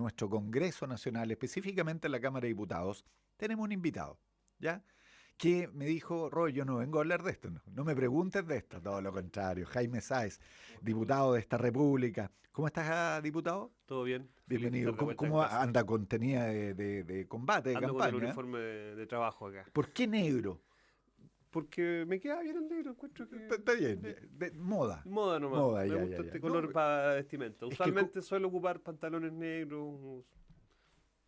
nuestro Congreso Nacional, específicamente en la Cámara de Diputados, tenemos un invitado, ¿ya? Que me dijo, Roy, yo no vengo a hablar de esto, no me preguntes de esto, todo lo contrario. Jaime Sáez, diputado de esta república. ¿Cómo estás, diputado? Todo bien, feliz de Bienvenido. estar de ¿Cómo, vuelta en cómo casa. anda con tenía de combate, de Ando con el campaña? uniforme de trabajo acá. ¿Por qué negro? Porque me queda bien el negro, encuentro que... Está bien, moda. Moda nomás, Moda, me ya, gusta ya, ya. este No, color para vestimenta. es que, Usualmente suelo ocupar pantalones negros.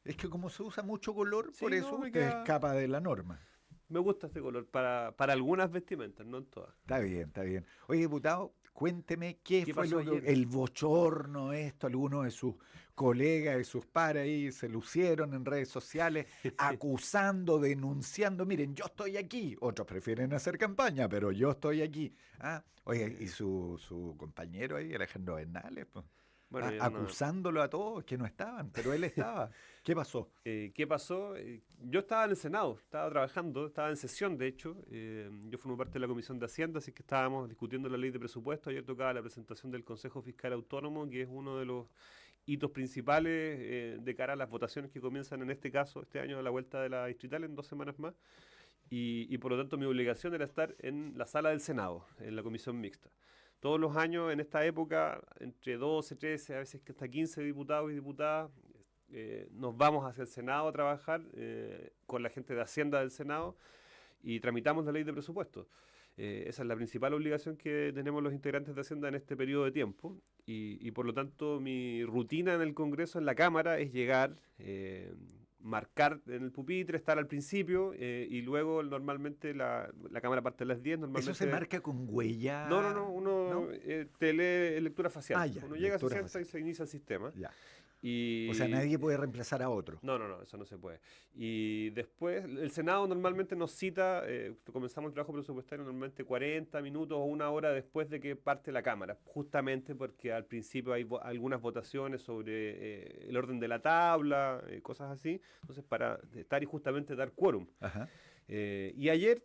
es que como se usa mucho color, por Sí, eso no, usted escapa de la norma. me gusta este color para algunas vestimentas, no en todas. Está bien, está bien. Oye, diputado, cuénteme qué ¿Qué fue pasó lo ayer? que, el bochorno esto, algunos de sus colegas, de sus pares ahí se lucieron en redes sociales acusando, denunciando, miren, yo estoy aquí, otros prefieren hacer campaña, pero yo estoy aquí. Ah, oye, y su compañero ahí, Alejandro Bernales, pues, Bueno, acusándolo a todos que no estaban, pero él estaba. ¿Qué pasó? ¿qué pasó? Yo estaba en el Senado, estaba trabajando, estaba en sesión, de hecho. Yo formo parte de la Comisión de Hacienda, así que estábamos discutiendo la ley de presupuesto. Ayer tocaba la presentación del Consejo Fiscal Autónomo, que es uno de los hitos principales de cara a las votaciones que comienzan en este caso, este año, a la vuelta de la distrital, en 2 semanas más. Y por lo tanto mi obligación era estar en la sala del Senado, en la comisión mixta. Todos los años, en esta época, entre 12, 13, a veces que hasta 15 diputados y diputadas, nos vamos hacia el Senado a trabajar con la gente de Hacienda del Senado y tramitamos la ley de presupuesto. Esa es la principal obligación que tenemos los integrantes de Hacienda en este periodo de tiempo y por lo tanto mi rutina en el Congreso, en la Cámara, es llegar, marcar en el pupitre, estar al principio y luego normalmente la Cámara parte a las 10, ¿Eso se normalmente... marca con No, huella? uno ¿No? te lee lectura facial. Ah, ya, Uno llega, se lectura sienta y facial. se inicia el sistema. Ya. O sea, Y nadie puede reemplazar a otro. no, eso no se puede. Y después, el Senado normalmente nos cita, comenzamos el trabajo presupuestario normalmente 40 minutos o 1 hora después de que parte la Cámara, justamente porque al principio hay algunas votaciones sobre el orden de la tabla, cosas así, entonces para estar y justamente dar quórum. Ajá. Y ayer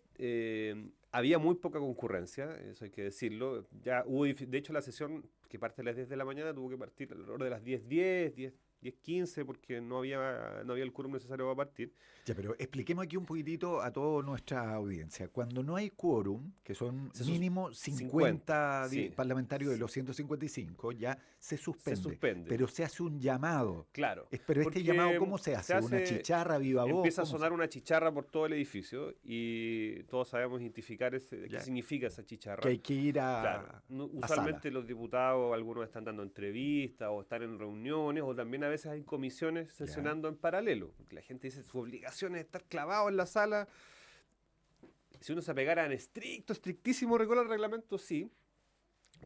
había muy poca concurrencia, eso hay que decirlo. Ya hubo, de hecho, la sesión que parte a las 10 de la mañana tuvo que partir alrededor de las 10:10, 10:15, porque no había el quórum necesario para partir. Ya, pero expliquemos aquí un poquitito a toda nuestra audiencia. Cuando no hay quórum, que son mínimo 50, 50 sí. parlamentarios de los 155, ya se Se suspende. suspende. Pero se hace un llamado. Claro, Pero este llamado, porque ¿cómo se hace? ¿Una chicharra viva voz? empieza a ¿Cómo sonar una chicharra por todo el edificio y todos sabemos identificar qué ya, significa esa que chicharra. hay que ir Claro, a sala? usualmente los diputados, algunos están dando entrevistas o están en reuniones o también a veces hay comisiones Ya. sesionando en paralelo. Porque la gente dice su obligación es estar clavado en la sala. Si uno se apegara en estrictísimo rigor al reglamento, sí.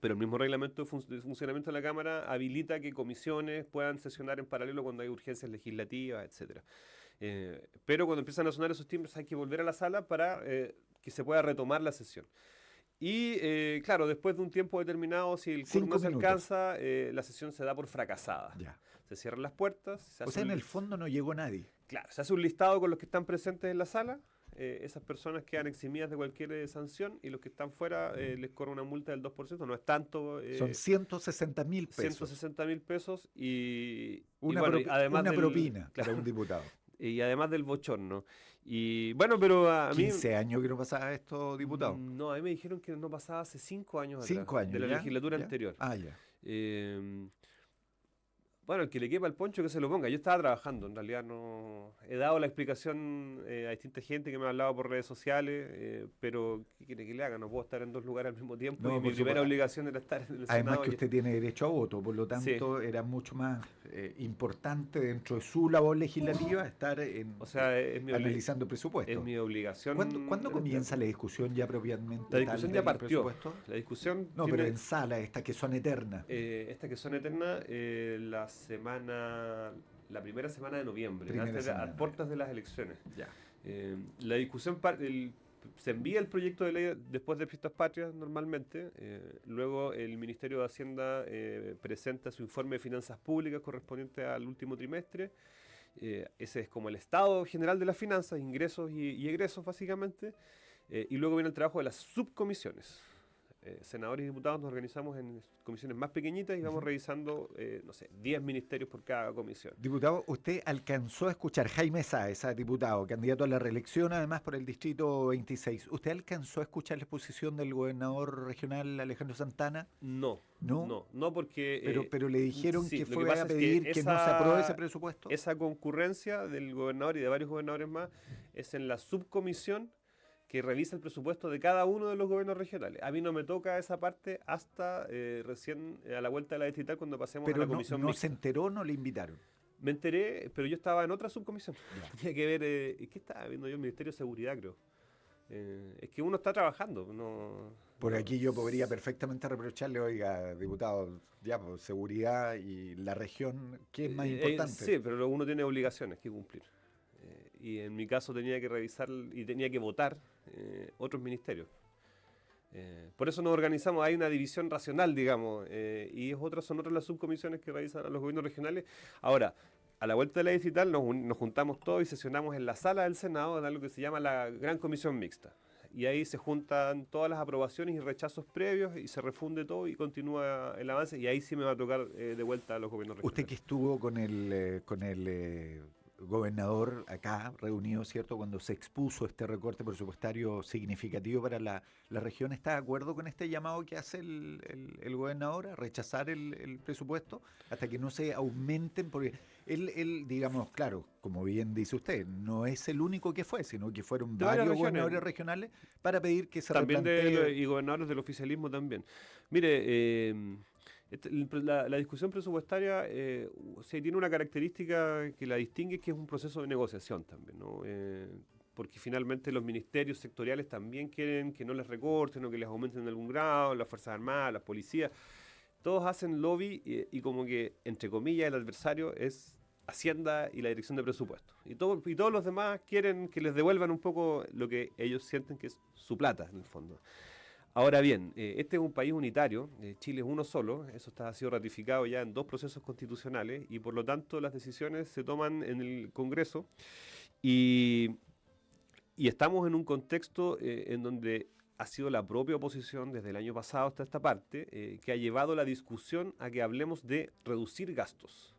Pero el mismo reglamento de funcionamiento de la Cámara habilita que comisiones puedan sesionar en paralelo cuando hay urgencias legislativas, etcétera. Pero cuando empiezan a sonar esos timbres hay que volver a la sala para que se pueda retomar la sesión. Y claro, después de un tiempo determinado, si el quórum no 5 se minutos. alcanza, la sesión se da por fracasada. Ya. Se cierran las puertas, O sea, en el fondo no llegó nadie. claro, se hace un listado con los que están presentes en la sala. Esas personas quedan eximidas de cualquier sanción y los que están fuera les corre una multa del 2%. No es tanto, Son 160.000 pesos. 160.000 pesos Una, bueno, y además una del, propina para claro, un diputado. y además del bochorno. Y bueno, pero a mí, 15 años que no pasaba esto, diputado. no, a mí me dijeron que no pasaba hace 5 años atrás, 5 de años, la ¿ya? legislatura ¿Ya? anterior. Ah, ya. Eh, Bueno, el que le quepa el poncho que se lo ponga. Yo estaba trabajando, en realidad no... He dado la explicación a distinta gente que me ha hablado por redes sociales, pero ¿qué quiere que le haga? No puedo estar en dos lugares al mismo tiempo No, y mi por primera supuesto. obligación era estar en el Además Senado. que usted tiene derecho a voto, por lo Sí, tanto era mucho más importante dentro de su labor legislativa estar o sea, analizando el es presupuesto. mi obligación ¿Cuándo en esta comienza la época. discusión ya La propiamente tal discusión ya del partió. presupuesto? La discusión No, pero tiene... en sala, estas que son eternas. Estas que son eternas, la primera semana de noviembre, Primera a semana. puertas de las elecciones. Ya. La discusión, se envía el proyecto de ley después de Fiestas Patrias normalmente, luego el Ministerio de Hacienda presenta su informe de finanzas públicas correspondiente al último trimestre. Ese es como el estado general de las finanzas, ingresos y egresos básicamente, y luego viene el trabajo de las subcomisiones. senadores y diputados nos organizamos en comisiones más pequeñitas y vamos revisando, no sé, 10 ministerios por cada comisión. Diputado, usted alcanzó a escuchar, Jaime Sáez, diputado, candidato a la reelección, además por el distrito 26. ¿Usted alcanzó a escuchar la exposición del gobernador regional Alejandro Santana? No, ¿No? no porque... Pero le dijeron sí, que lo fue pasa a es pedir que no se apruebe ese presupuesto. Esa concurrencia del gobernador y de varios gobernadores más es en la subcomisión que revisa el presupuesto de cada uno de los gobiernos regionales. A mí no me toca esa parte hasta recién a la vuelta de la distrital cuando pasemos a la comisión no mixta. se enteró, no le invitaron. Me enteré, pero yo estaba en otra subcomisión. Tenía que ver, ¿qué estaba viendo yo? El Ministerio de Seguridad, creo. Es que uno está trabajando. Por aquí yo podría perfectamente reprocharle, oiga, diputado, ya, pues, seguridad y la región, ¿qué es más importante? Sí, pero uno tiene obligaciones que cumplir. Y en mi caso tenía que revisar y tenía que votar otros ministerios. Por eso nos organizamos, hay una división racional, digamos, y son otras las subcomisiones que revisan a los gobiernos regionales. Ahora, a la vuelta de la digital nos juntamos todos y sesionamos en la sala del Senado en algo que se llama la Gran Comisión Mixta. Y ahí se juntan todas las aprobaciones y rechazos previos y se refunde todo y continúa el avance. Y ahí sí me va a tocar de vuelta a los gobiernos regionales. Usted que estuvo con el gobernador acá reunido, ¿cierto? Cuando se expuso este recorte presupuestario significativo para la región, ¿está de acuerdo con este llamado que hace el gobernador a rechazar el presupuesto hasta que no se aumenten? Porque él, digamos, claro, como bien dice usted, no es el único que fue, sino que fueron varios gobernadores regionales para pedir que se replantee. Y gobernadores del oficialismo también. Mire, la discusión presupuestaria tiene una característica que la distingue, que es un proceso de negociación también, ¿no? Porque finalmente los ministerios sectoriales también quieren que no les recorten o que les aumenten en algún grado, las Fuerzas Armadas, las policías. Todos hacen lobby y como que, entre comillas, el adversario es Hacienda y la Dirección de Presupuestos. Y todos los demás quieren que les devuelvan un poco lo que ellos sienten que es su plata, en el fondo. Ahora bien, este es un país unitario, Chile es uno solo, eso ha sido ratificado ya en 2 procesos constitucionales y por lo tanto las decisiones se toman en el Congreso y estamos en un contexto en donde ha sido la propia oposición desde el año pasado hasta esta parte que ha llevado la discusión a que hablemos de reducir gastos.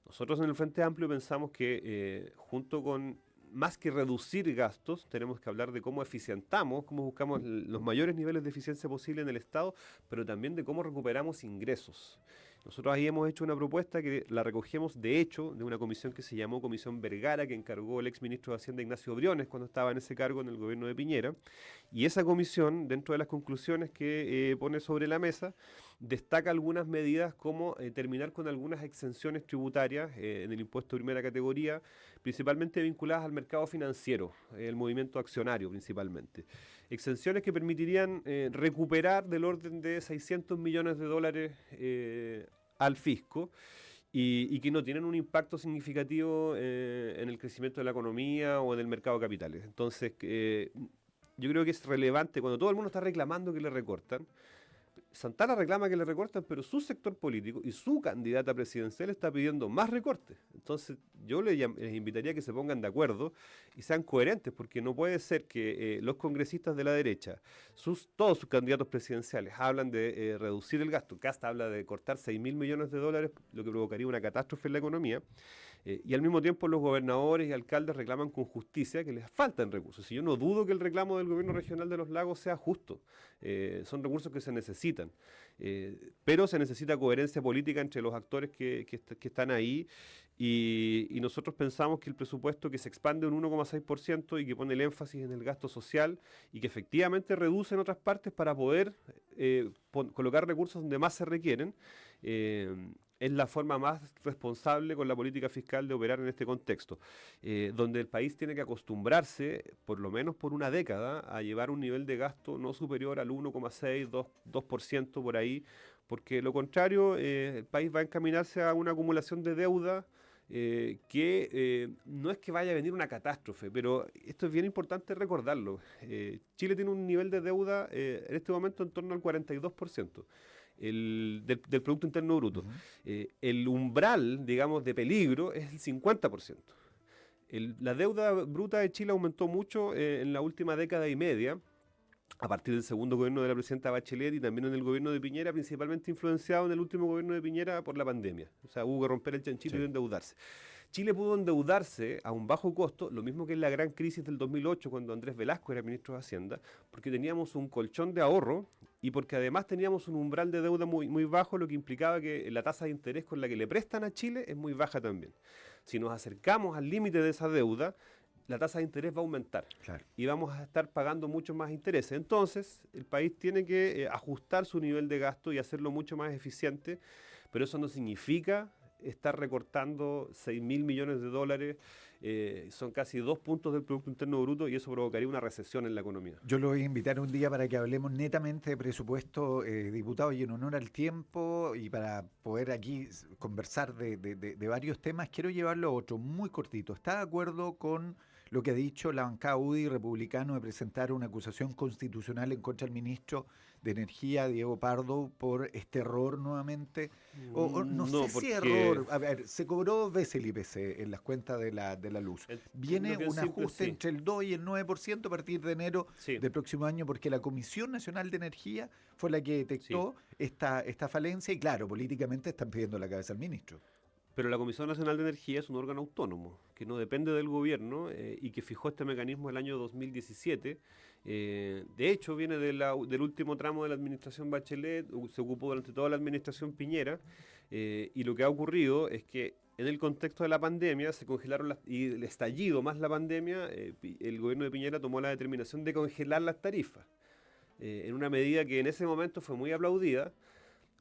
Nosotros en el Frente Amplio pensamos que junto con más que reducir gastos, tenemos que hablar de cómo eficientamos, cómo buscamos los mayores niveles de eficiencia posible en el Estado, pero también de cómo recuperamos ingresos. Nosotros ahí hemos hecho una propuesta que la recogemos, de hecho, de una comisión que se llamó Comisión Vergara, que encargó el exministro de Hacienda Ignacio Briones cuando estaba en ese cargo en el gobierno de Piñera. Y esa comisión, dentro de las conclusiones que pone sobre la mesa, destaca algunas medidas como terminar con algunas exenciones tributarias en el impuesto de primera categoría, principalmente vinculadas al mercado financiero, el movimiento accionario principalmente. Exenciones que permitirían recuperar del orden de $600 millones al fisco y que no tienen un impacto significativo en el crecimiento de la economía o en el mercado de capitales. Entonces, yo creo que es relevante cuando todo el mundo está reclamando que le recortan. Santana reclama que le recortan, pero su sector político y su candidata presidencial está pidiendo más recortes. Entonces yo les invitaría a que se pongan de acuerdo y sean coherentes, porque no puede ser que los congresistas de la derecha, todos sus candidatos presidenciales, hablan de reducir el gasto. Cast habla de cortar $6.000 millones, lo que provocaría una catástrofe en la economía. Y al mismo tiempo los gobernadores y alcaldes reclaman con justicia que les faltan recursos. Y yo no dudo que el reclamo del gobierno regional de los lagos sea justo. Son recursos que se necesitan. Pero se necesita coherencia política entre los actores que están ahí. Y nosotros pensamos que el presupuesto que se expande un 1,6% y que pone el énfasis en el gasto social y que efectivamente reduce en otras partes para poder colocar recursos donde más se requieren, es la forma más responsable con la política fiscal de operar en este contexto, donde el país tiene que acostumbrarse, por lo menos por una década, a llevar un nivel de gasto no superior al 1,6, 2% por ahí, porque lo contrario, el país va a encaminarse a una acumulación de deuda que no es que vaya a venir una catástrofe, pero esto es bien importante recordarlo. Chile tiene un nivel de deuda en este momento en torno al 42%. Del Producto Interno Bruto. El umbral, digamos, de peligro es el 50%. La deuda bruta de Chile aumentó mucho en la última década y media a partir del segundo gobierno de la presidenta Bachelet y también en el gobierno de Piñera, principalmente influenciado en el último gobierno de Piñera por la pandemia. O sea, hubo que romper el chanchito Sí. y endeudarse. Chile pudo endeudarse a un bajo costo, lo mismo que en la gran crisis del 2008, cuando Andrés Velasco era ministro de Hacienda, porque teníamos un colchón de ahorro y porque además teníamos un umbral de deuda muy bajo, lo que implicaba que la tasa de interés con la que le prestan a Chile es muy baja también. Si nos acercamos al límite de esa deuda, la tasa de interés va a aumentar Claro. y vamos a estar pagando mucho más intereses. Entonces, el país tiene que ajustar su nivel de gasto y hacerlo mucho más eficiente, pero eso no significa estar recortando 6.000 millones de dólares, son casi 2 puntos del Producto Interno Bruto y eso provocaría una recesión en la economía. Yo lo voy a invitar un día para que hablemos netamente de presupuesto, diputado, y en honor al tiempo y para poder aquí conversar de varios temas, quiero llevarlo a otro muy cortito. ¿Está de acuerdo con lo que ha dicho la bancada UDI republicano de presentar una acusación constitucional en contra del ministro de Energía, Diego Pardo, por este error nuevamente? O no No, sé si porque error, a ver, se cobró 2 veces el IPC en las cuentas de la luz. Viene entiendo que en un ajuste sí. entre el 2 y el 9% a partir de enero Sí, del próximo año, porque la Comisión Nacional de Energía fue la que sí. detectó esta falencia y claro, políticamente están pidiendo la cabeza al ministro. Pero la Comisión Nacional de Energía es un órgano autónomo, que no depende del gobierno y que fijó este mecanismo el año 2017. De hecho, viene del último tramo de la administración Bachelet, se ocupó durante toda la administración Piñera, y lo que ha ocurrido es que en el contexto de la pandemia se congelaron y el estallido más la pandemia, el gobierno de Piñera tomó la determinación de congelar las tarifas, en una medida que en ese momento fue muy aplaudida,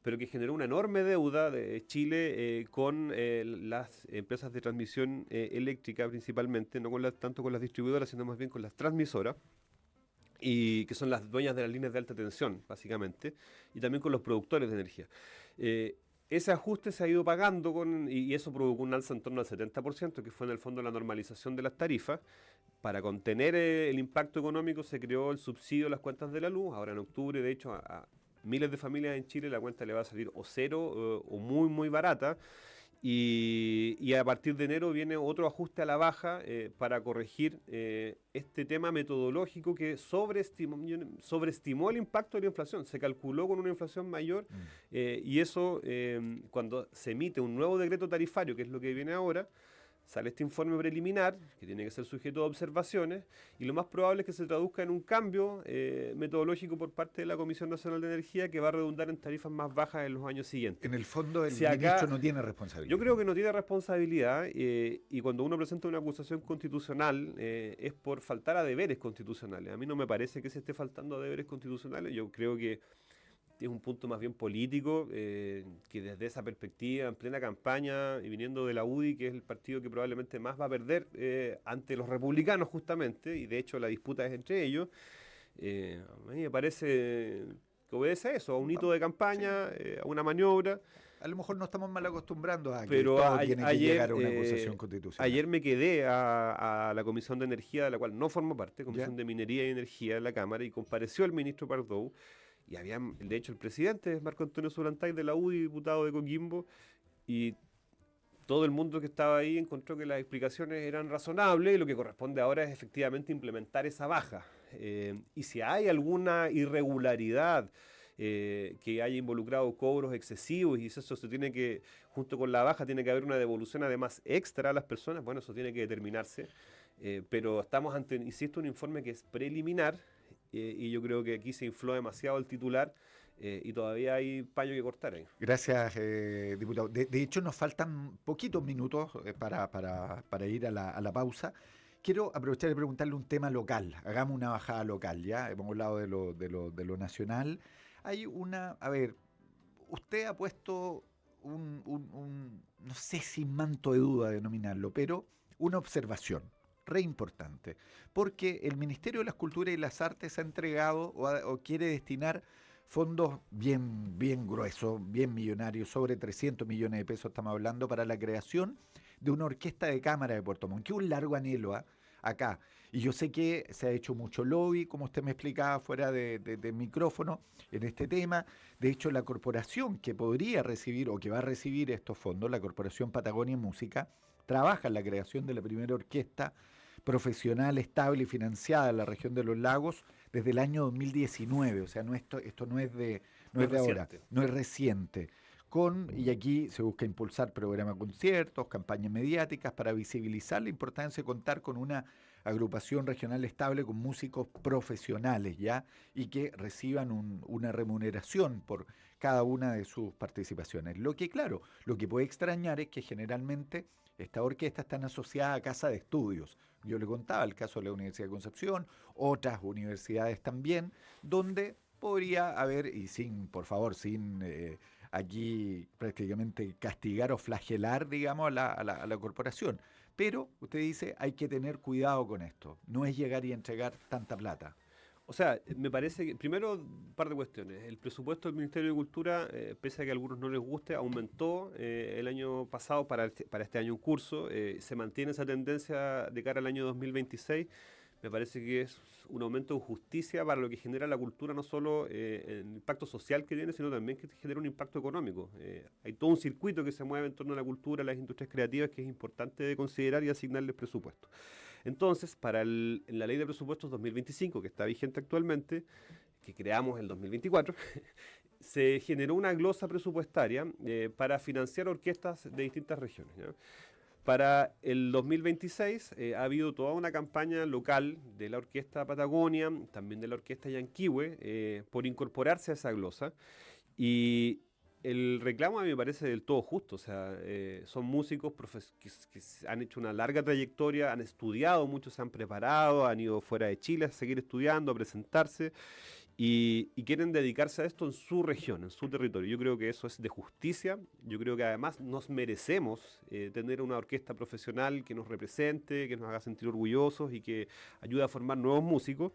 pero que generó una enorme deuda de Chile con las empresas de transmisión eléctrica principalmente, no tanto con las distribuidoras, sino más bien con las transmisoras, y que son las dueñas de las líneas de alta tensión, básicamente, y también con los productores de energía. Ese ajuste se ha ido pagando y eso provocó un alza en torno al 70%, que fue en el fondo la normalización de las tarifas. Para contener el impacto económico se creó el subsidio a las cuentas de la luz. Ahora en octubre, de hecho, a miles de familias en Chile la cuenta le va a salir o cero o muy barata. Y a partir de enero viene otro ajuste a la baja para corregir este tema metodológico que sobreestimó el impacto de la inflación. Se calculó con una inflación mayor y eso cuando se emite un nuevo decreto tarifario, que es lo que viene ahora, sale este informe preliminar, que tiene que ser sujeto a observaciones, y lo más probable es que se traduzca en un cambio metodológico por parte de la Comisión Nacional de Energía que va a redundar en tarifas más bajas en los años siguientes. En el fondo el Si acá, ministro no tiene responsabilidad. yo creo que no tiene responsabilidad y cuando uno presenta una acusación constitucional es por faltar a deberes constitucionales. A mí no me parece que se esté faltando a deberes constitucionales, yo creo que es un punto más bien político, que desde esa perspectiva, en plena campaña y viniendo de la UDI, que es el partido que probablemente más va a perder ante los republicanos justamente, y de hecho la disputa es entre ellos, a mí me parece que obedece a eso, a un hito de campaña, a una maniobra. A lo mejor no estamos mal acostumbrando a que Pero todo tiene que ayer, llegar a una acusación constitucional. ayer me quedé a la Comisión de Energía, de la cual no formo parte, Comisión ¿Ya? de Minería y Energía de la Cámara, y compareció el ministro Pardow, y había, de hecho, el presidente Marco Antonio Surantay de la UDI, diputado de Coquimbo, y todo el mundo que estaba ahí encontró que las explicaciones eran razonables y lo que corresponde ahora es efectivamente implementar esa baja. Y si hay alguna irregularidad que haya involucrado cobros excesivos y eso se tiene que, junto con la baja, tiene que haber una devolución además extra a las personas, bueno, eso tiene que determinarse. Pero estamos ante, insisto, un informe que es preliminar y yo creo que aquí se infló demasiado el titular y todavía hay paño que cortar ahí. Gracias, diputado. De hecho, nos faltan poquitos minutos para ir a la pausa. Quiero aprovechar de preguntarle un tema local. Hagamos una bajada local, ¿ya? Hemos hablado de lo nacional. Hay a ver, usted ha puesto no sé si manto de duda denominarlo, pero una observación re importante, porque el Ministerio de las Culturas y las Artes ha entregado o quiere destinar fondos bien gruesos, bien millonarios, sobre 300 millones de pesos estamos hablando, para la creación de una orquesta de cámara de Puerto Montt, que es un largo anhelo acá. Y yo sé que se ha hecho mucho lobby, como usted me explicaba fuera de micrófono, en este tema. De hecho, la corporación que podría recibir o que va a recibir estos fondos, la Corporación Patagonia Música, trabaja en la creación de la primera orquesta profesional, estable y financiada en la región de los lagos desde el año 2019, o sea, esto no No es es de ahora, reciente. no es reciente. Y aquí se busca impulsar programas de conciertos, campañas mediáticas para visibilizar la importancia de contar con una agrupación regional estable con músicos profesionales, ¿ya? Y que reciban una remuneración por cada una de sus participaciones. Lo que, claro, lo que puede extrañar es que generalmente estas orquestas están asociadas a casas de estudios. Yo le contaba el caso de la Universidad de Concepción, otras universidades también, donde podría haber, y sin, por favor, sin aquí prácticamente castigar o flagelar, digamos, a la corporación. Pero usted dice, hay que tener cuidado con esto. No es llegar y entregar tanta plata. O sea, me parece que, primero, un par de cuestiones. El presupuesto del Ministerio de Cultura, pese a que a algunos no les guste, aumentó el año pasado para este año en curso. Se mantiene esa tendencia de cara al año 2026. Me parece que es un aumento de justicia para lo que genera la cultura, no solo el impacto social que tiene, sino también que genera un impacto económico. Hay todo un circuito que se mueve en torno a la cultura, a las industrias creativas, que es importante de considerar y asignarles presupuesto. Entonces, en la ley de presupuestos 2025, que está vigente actualmente, que creamos el 2024, se generó una glosa presupuestaria para financiar orquestas de distintas regiones, ¿ya? Para el 2026 ha habido toda una campaña local de la Orquesta Patagonia, también de la Orquesta Yanquihue, por incorporarse a esa glosa. Y el reclamo a mí me parece del todo justo. O sea, son músicos que han hecho una larga trayectoria, han estudiado mucho, se han preparado, han ido fuera de Chile a seguir estudiando, a presentarse y quieren dedicarse a esto en su región, en su territorio. Yo creo que eso es de justicia. Yo creo que además nos merecemos tener una orquesta profesional que nos represente, que nos haga sentir orgullosos y que ayude a formar nuevos músicos.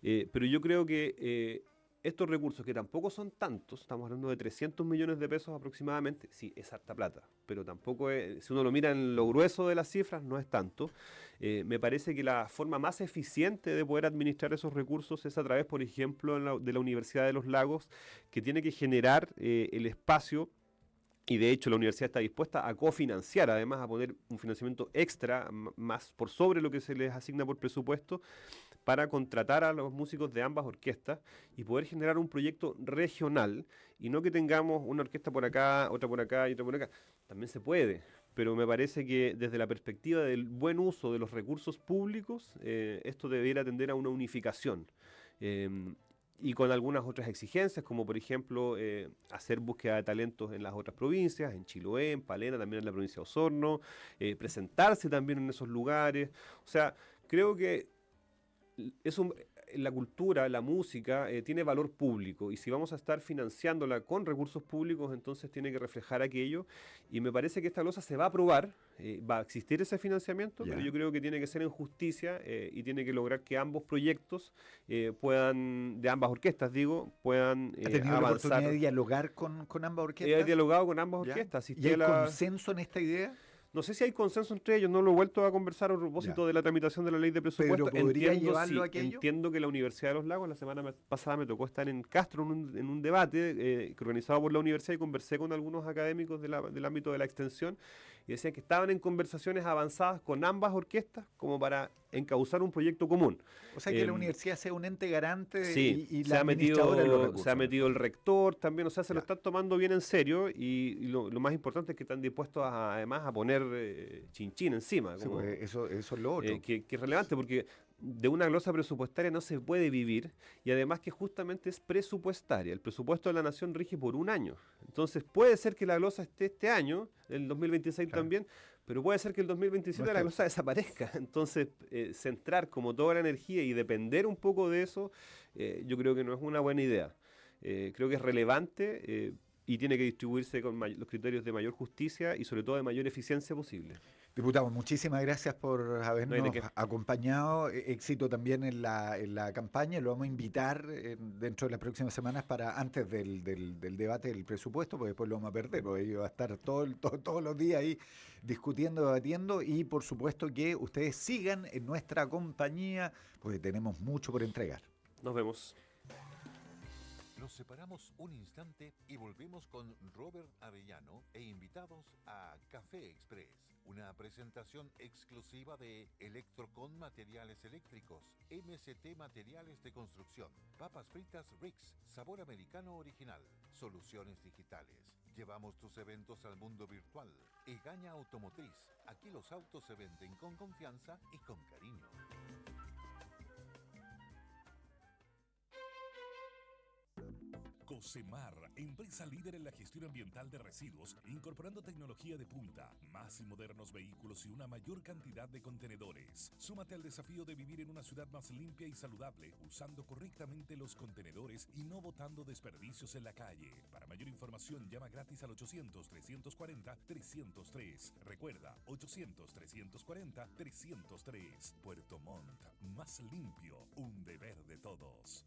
Pero yo creo que estos recursos, que tampoco son tantos, estamos hablando de 300 millones de pesos aproximadamente, sí, es harta plata, pero tampoco es, si uno lo mira en lo grueso de las cifras, no es tanto. Me parece que la forma más eficiente de poder administrar esos recursos es a través, por ejemplo, de la Universidad de los Lagos, que tiene que generar el espacio. Y de hecho la universidad está dispuesta a cofinanciar, además a poner un financiamiento extra, más por sobre lo que se les asigna por presupuesto, para contratar a los músicos de ambas orquestas y poder generar un proyecto regional y no que tengamos una orquesta por acá y otra por acá. También se puede, pero me parece que desde la perspectiva del buen uso de los recursos públicos, esto debiera tender a una unificación. Y con algunas otras exigencias, como por ejemplo hacer búsqueda de talentos en las otras provincias, en Chiloé, en Palena, también en la provincia de Osorno, presentarse también en esos lugares. O sea, creo que la cultura, la música, tiene valor público y si vamos a estar financiándola con recursos públicos, entonces tiene que reflejar aquello. Y me parece que esta glosa se va a aprobar, va a existir ese financiamiento, pero Ya. yo creo que tiene que ser en justicia y tiene que lograr que ambos proyectos puedan, de ambas orquestas digo, puedan ¿Ha tenido la oportunidad de avanzar. dialogar con ambas He orquestas? dialogado con ambas ¿Ya? orquestas, ¿Y asistí hay a la. consenso en esta idea? No sé si hay consenso entre ellos, no lo he vuelto a conversar a Ya. propósito de la tramitación de la ley de ¿Pero presupuesto. podría Entiendo, llevarlo sí, aquello? entiendo que la Universidad de los Lagos, la semana pasada me tocó estar en Castro en un debate que organizado por la universidad y conversé con algunos académicos del ámbito de la extensión y decían que estaban en conversaciones avanzadas con ambas orquestas como para encauzar un proyecto común. O sea, que la Em, universidad sea un ente garante Sí, y la administradora de los se ha recursos, en el metido el fondo. rector también, o sea, se lo Ya. están tomando bien en serio y lo más importante es que están dispuestos además a poner chinchín encima, Sí, pues eso es lo otro. que es relevante porque de una glosa presupuestaria no se puede vivir y además que justamente es presupuestaria. El presupuesto de la nación rige por un año. Entonces puede ser que la glosa esté este año, el 2026 Claro. también, pero puede ser que el No 2027 la esté. glosa desaparezca. Entonces centrar como toda la energía y depender un poco de eso, yo creo que no es una buena idea. Creo que es relevante y tiene que distribuirse con los criterios de mayor justicia y sobre todo de mayor eficiencia posible. Diputado, muchísimas gracias por No hay de habernos qué. acompañado. Éxito también en la campaña. Lo vamos a invitar dentro de las próximas semanas para antes del debate del presupuesto, porque después lo vamos a perder, porque ahí va a estar todos los días ahí discutiendo, debatiendo y por supuesto que ustedes sigan en nuestra compañía, porque tenemos mucho por entregar. Nos vemos. Nos separamos un instante y volvemos con Robert Avellano e invitados a Café Express, Una presentación exclusiva de Electrocon Materiales Eléctricos, MST Materiales de Construcción, papas fritas Rix, sabor americano original, soluciones digitales. Llevamos tus eventos al mundo virtual. Egaña Automotriz. Aquí los autos se venden con confianza y con cariño. Cosemar, empresa líder en la gestión ambiental de residuos, incorporando tecnología de punta, más y modernos vehículos y una mayor cantidad de contenedores. Súmate al desafío de vivir en una ciudad más limpia y saludable, usando correctamente los contenedores y no botando desperdicios en la calle. Para mayor información, llama gratis al 800-340-303. Recuerda, 800-340-303. Puerto Montt, más limpio, un deber de todos.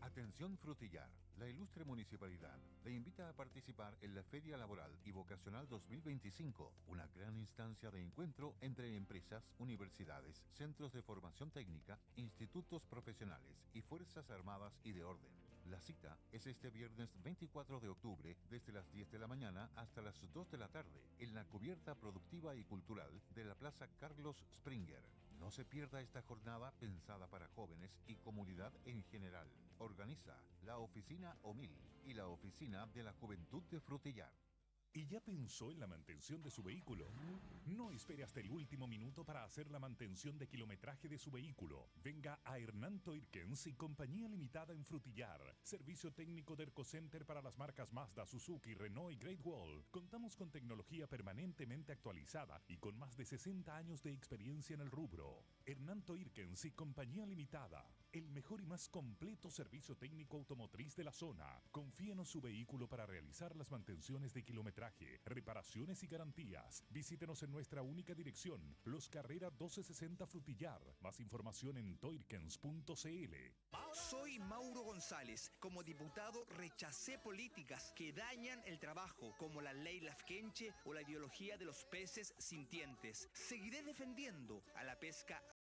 Atención Frutillar. La ilustre municipalidad le invita a participar en la Feria Laboral y Vocacional 2025, una gran instancia de encuentro entre empresas, universidades, centros de formación técnica, institutos profesionales y fuerzas armadas y de orden. La cita es este viernes 24 de octubre desde las 10 de la mañana hasta las 2 de la tarde en la cubierta productiva y cultural de la Plaza Carlos Springer. No se pierda esta jornada pensada para jóvenes y comunidad en general. Organiza la Oficina OMIL y la Oficina de la Juventud de Frutillar. ¿Y ya pensó en la mantención de su vehículo? No espere hasta el último minuto para hacer la mantención de kilometraje de su vehículo. Venga a Hernán Toirkens y Compañía Limitada en Frutillar. Servicio técnico de Ercocenter para las marcas Mazda, Suzuki, Renault y Great Wall. Contamos con tecnología permanentemente actualizada y con más de 60 años de experiencia en el rubro. Hernán Toirkens y Compañía Limitada. El mejor y más completo servicio técnico automotriz de la zona. Confíenos su vehículo para realizar las mantenciones de kilometraje, reparaciones y garantías. Visítenos en nuestra única dirección, Los Carrera 1260 Frutillar. Más información en toirkens.cl. Soy Mauro González. Como diputado rechacé políticas que dañan el trabajo, como la ley Lafkenche o la ideología de los peces sintientes. Seguiré defendiendo a la pesca